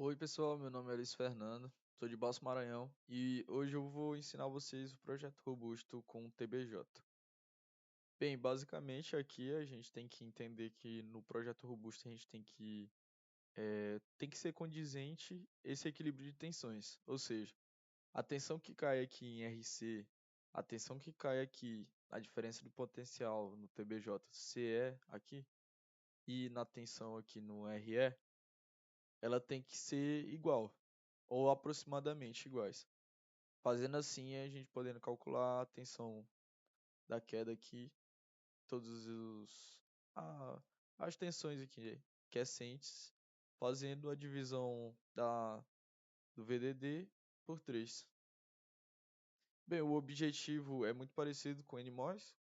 Oi pessoal, meu nome é Luiz Fernando, sou de Balsas Maranhão e hoje eu vou ensinar vocês o projeto robusto com o TBJ. Bem, basicamente aqui a gente tem que entender que no projeto robusto a gente tem que ser condizente esse equilíbrio de tensões, ou seja, a tensão que cai aqui em RC, a tensão que cai aqui na diferença de potencial no TBJ CE aqui e na tensão aqui no RE, ela tem que ser igual ou aproximadamente iguais. Fazendo assim, a gente podendo calcular a tensão da queda aqui, todos a- as tensões aqui quiescentes, fazendo a divisão do VDD por 3. Bem, o objetivo é muito parecido com o NMOS.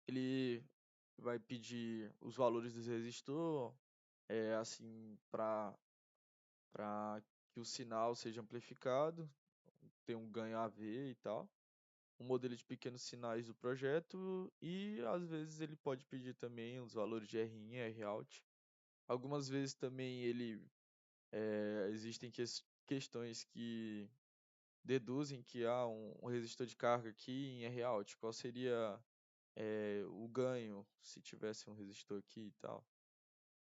Ele vai pedir os valores dos resistor, assim, para que o sinal seja amplificado, ter um ganho AV e tal. Um modelo de pequenos sinais do projeto e às vezes ele pode pedir também os valores de RIN e ROUT. Algumas vezes também existem questões que deduzem que há um resistor de carga aqui em ROUT. Qual seria o ganho se tivesse um resistor aqui e tal?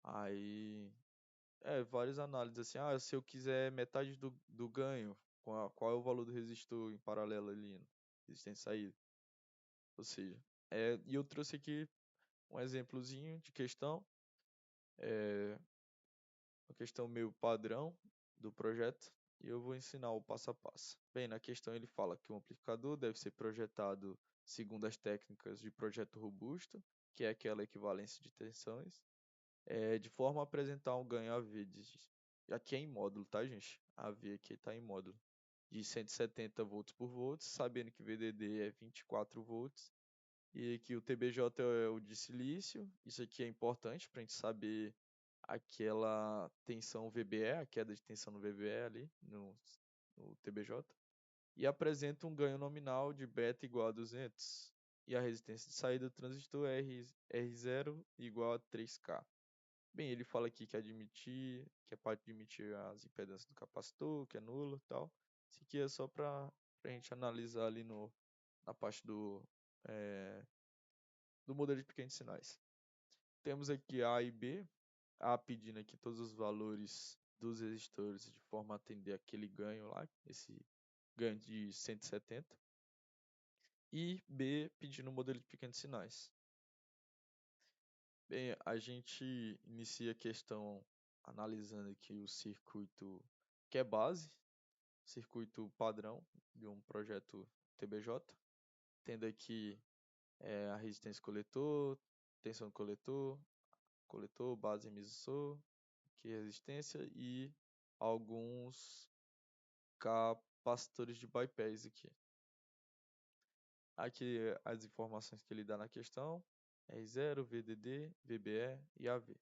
Aí, várias análises assim, se eu quiser metade do ganho, qual é o valor do resistor em paralelo ali, resistência saída? Ou seja, e eu trouxe aqui um exemplozinho de questão, é, uma questão meio padrão do projeto, e eu vou ensinar o passo a passo. Bem, na questão ele fala que o amplificador deve ser projetado segundo as técnicas de projeto robusto, que é aquela equivalência de tensões, de forma a apresentar um ganho AV aqui é em módulo, tá, gente? AV aqui está em módulo de 170 volts por volts, sabendo que VDD é 24 volts e que o TBJ é o de silício. Isso aqui é importante para a gente saber aquela tensão VBE, a queda de tensão no VBE ali no TBJ. E apresenta um ganho nominal de beta igual a 200. E a resistência de saída do transistor é R0 igual a 3K. Bem, ele fala aqui que é para admitir as impedâncias do capacitor, que é nulo e tal. Isso aqui é só para a gente analisar ali na parte é, do modelo de pequenos sinais. Temos aqui A e B, A pedindo aqui todos os valores dos resistores de forma a atender aquele ganho lá, esse ganho de 170, e B pedindo o modelo de pequenos sinais. Bem, a gente inicia a questão analisando aqui o circuito que é base, circuito padrão de um projeto TBJ, tendo aqui a resistência coletor, tensão do coletor, base emissor, que é resistência e alguns capacitores de bypass aqui. Aqui as informações que ele dá na questão, R0, VDD, VBE e AV.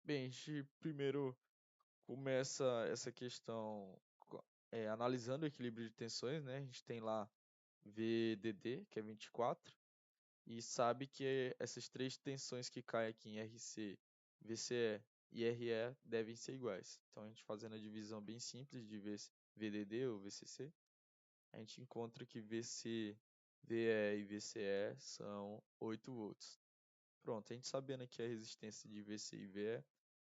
Bem, a gente primeiro começa essa questão analisando o equilíbrio de tensões, né? A gente tem lá VDD, que é 24, e sabe que essas três tensões que caem aqui em RC, VCE e RE devem ser iguais. Então a gente fazendo a divisão bem simples de VDD ou VCC, a gente encontra que VC, VE e VCE são 8 volts. Pronto, a gente sabendo aqui a resistência de VC e VE,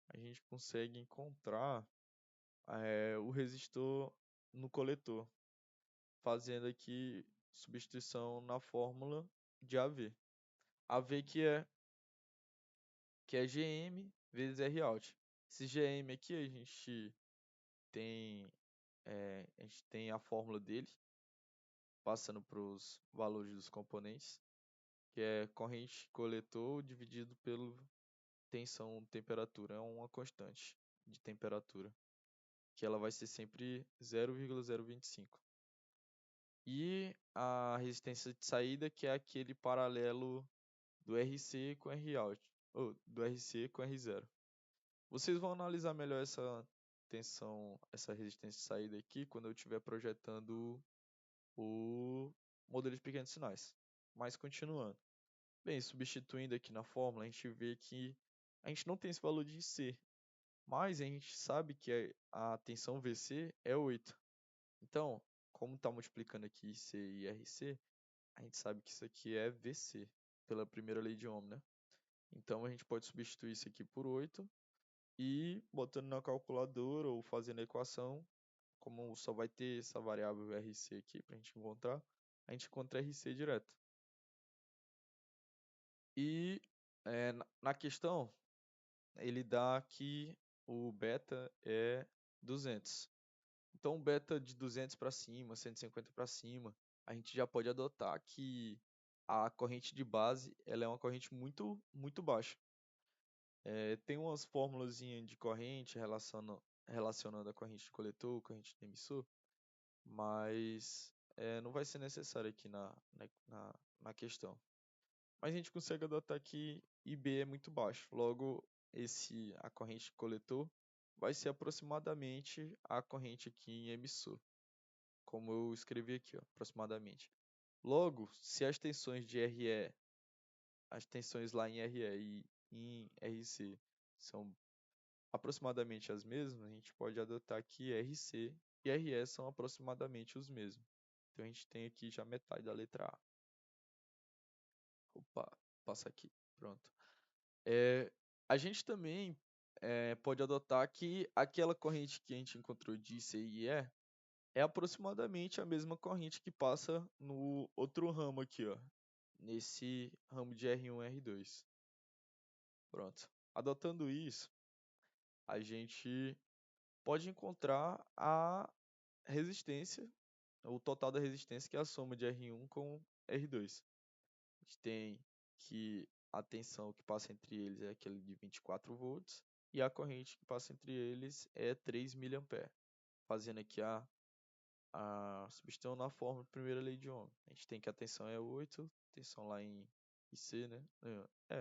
a gente consegue encontrar o resistor no coletor, fazendo aqui substituição na fórmula de AV. AV que é GM vezes Rout. Esse GM aqui tem, a gente tem a fórmula dele, passando para os valores dos componentes, que é corrente coletor dividido pelo tensão temperatura, é uma constante de temperatura, que ela vai ser sempre 0,025. E a resistência de saída, que é aquele paralelo do RC com Rout, ou do RC com R0. Vocês vão analisar melhor essa tensão, essa resistência de saída aqui quando eu estiver projetando o modelo de pequenos sinais. Mas continuando. Bem, substituindo aqui na fórmula, a gente vê que a gente não tem esse valor de C. Mas a gente sabe que a tensão VC é 8. Então, como está multiplicando aqui IC e RC, a gente sabe que isso aqui é VC, pela primeira lei de Ohm, né? Então a gente pode substituir isso aqui por 8 e botando na calculadora ou fazendo a equação, como só vai ter essa variável RC aqui para a gente encontrar, a gente encontra RC direto. E na questão, ele dá que o beta é 200. Então, beta de 200 para cima, 150 para cima, a gente já pode adotar que a corrente de base ela é uma corrente muito, muito baixa. Tem umas fórmulas de corrente relacionando a corrente de coletor, corrente de emissor, mas não vai ser necessário aqui na questão. Mas a gente consegue adotar que IB é muito baixo. Logo, a corrente de coletor vai ser aproximadamente a corrente aqui em emissor, como eu escrevi aqui, ó, aproximadamente. Logo, se as tensões de RE, as tensões lá em RE e em RC são aproximadamente as mesmas, a gente pode adotar que RC e RE são aproximadamente os mesmos. Então a gente tem aqui já metade da letra A. Opa, passa aqui, pronto. A gente também pode adotar que aquela corrente que a gente encontrou de IC e E é aproximadamente a mesma corrente que passa no outro ramo aqui, ó, nesse ramo de R1 e R2. Pronto. Adotando isso, a gente pode encontrar a resistência, o total da resistência, que é a soma de R1 com R2. A gente tem que a tensão que passa entre eles é aquele de 24 volts e a corrente que passa entre eles é 3 mA. Fazendo aqui a substituição na fórmula primeira lei de Ohm. A gente tem que a tensão é 8, tensão lá em IC, né?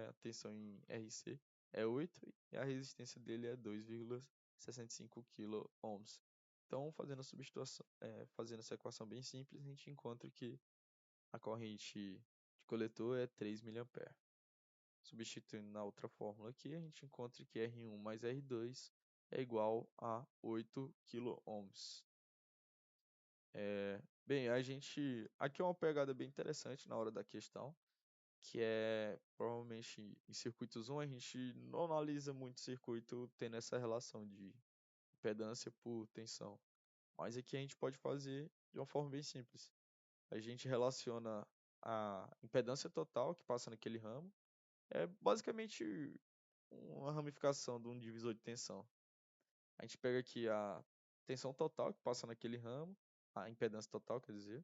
A tensão em RC é 8 e a resistência dele é 2,65 kΩ. Então, fazendo a substituição, fazendo essa equação bem simples, a gente encontra que a corrente de coletor é 3 mA. Substituindo na outra fórmula aqui, a gente encontra que R1 mais R2 é igual a 8 kΩ. Bem, aqui é uma pegada bem interessante na hora da questão, que é provavelmente em circuitos 1 a gente não analisa muito circuito tendo essa relação de impedância por tensão. Mas aqui a gente pode fazer de uma forma bem simples. A gente relaciona a impedância total que passa naquele ramo, é basicamente uma ramificação de um divisor de tensão. A gente pega aqui a tensão total que passa naquele ramo, a impedância total, quer dizer,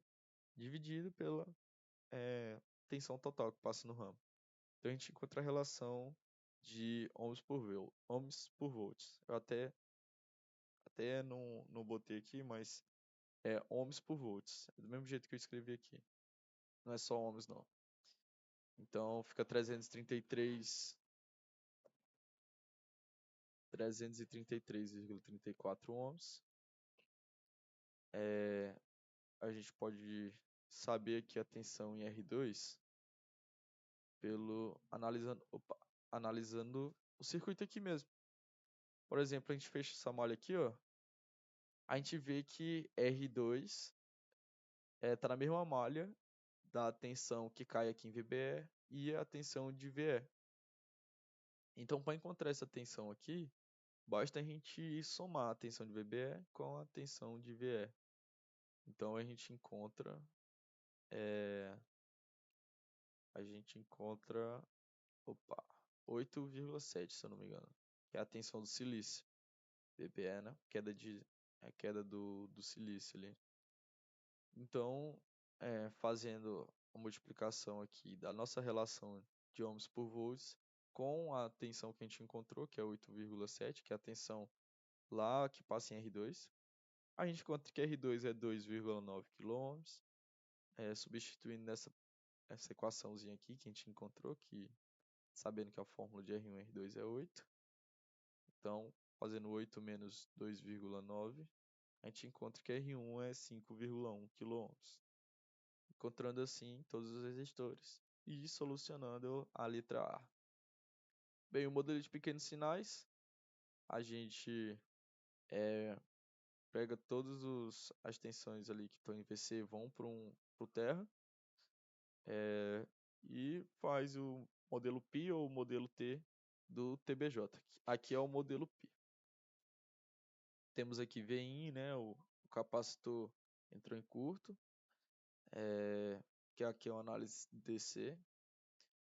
dividido pela tensão total que passa no ramo. Então a gente encontra a relação de ohms por volts. Eu até não botei aqui, mas é ohms por volts. É do mesmo jeito que eu escrevi aqui. Não é só ohms, não. Então fica 333,34 ohms. A gente pode saber que a tensão em R2 analisando o circuito aqui mesmo. Por exemplo, a gente fecha essa malha aqui, ó. A gente vê que R2 está na mesma malha da tensão que cai aqui em VBE e a tensão de VE. Então, para encontrar essa tensão aqui, basta a gente somar a tensão de VBE com a tensão de VE. Então, opa, 8,7, se eu não me engano, que é a tensão do silício. VBE, né? A queda do silício ali. Então, fazendo a multiplicação aqui da nossa relação de ohms por volts com a tensão que a gente encontrou, que é 8,7, que é a tensão lá que passa em R2, a gente encontra que R2 é 2,9 kΩ, substituindo essa equaçãozinha aqui que a gente encontrou, sabendo que a fórmula de R1 e R2 é 8. Então, fazendo 8 menos 2,9, a gente encontra que R1 é 5,1 kΩ. Encontrando assim todos os resistores e solucionando a letra A. Bem, o modelo de pequenos sinais, a gente pega todas as tensões ali que estão em VC vão pro terra, e faz o modelo Pi ou o modelo T do TBJ. Aqui é o modelo Pi. Temos aqui VIN, né? O capacitor entrou em curto, que aqui é uma análise DC,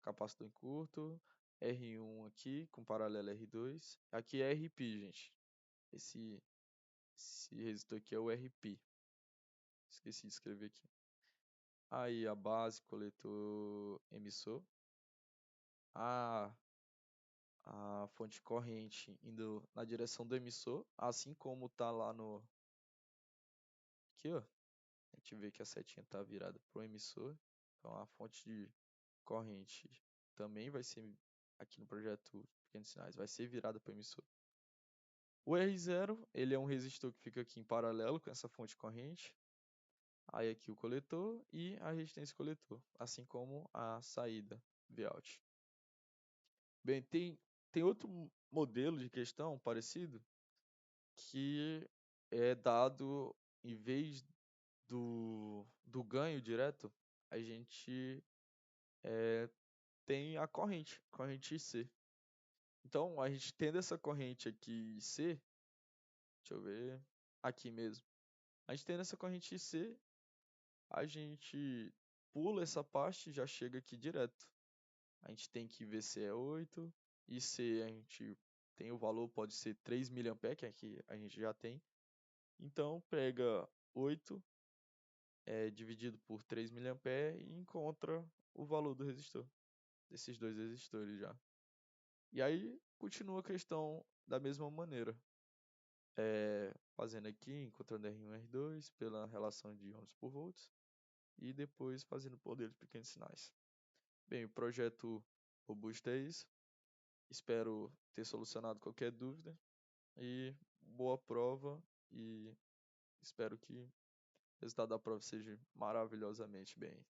capacitor em curto, R1 aqui com paralelo R2. Aqui é RP, gente. Esse resistor aqui é o RP. Esqueci de escrever aqui. Aí a base, coletor, emissor. A fonte corrente indo na direção do emissor, assim como tá lá no... Aqui, ó. A gente vê que a setinha tá virada pro emissor. Então a fonte de corrente também vai ser, aqui no projeto Pequenos Sinais, vai ser virada para o emissor. O R0, ele é um resistor que fica aqui em paralelo com essa fonte de corrente. Aí aqui o coletor e a resistência coletor, assim como a saída Vout. Bem, tem outro modelo de questão parecido que é dado, em vez do ganho direto, a gente tem a corrente IC. Então, a gente tendo essa corrente aqui IC, deixa eu ver, aqui mesmo. A gente tendo essa corrente IC, a gente pula essa parte e já chega aqui direto. A gente tem que ver se é 8, IC a gente tem o valor, pode ser 3 mA, que aqui a gente já tem. Então, pega 8 dividido por 3 mA e encontra o valor do resistor, desses dois resistores já. E aí, continua a questão da mesma maneira. Fazendo aqui, encontrando R1 e R2 pela relação de ohms por volts e depois fazendo poder de pequenos sinais. Bem, o projeto robusto é isso. Espero ter solucionado qualquer dúvida e boa prova, e espero que o resultado da prova seja maravilhosamente bem.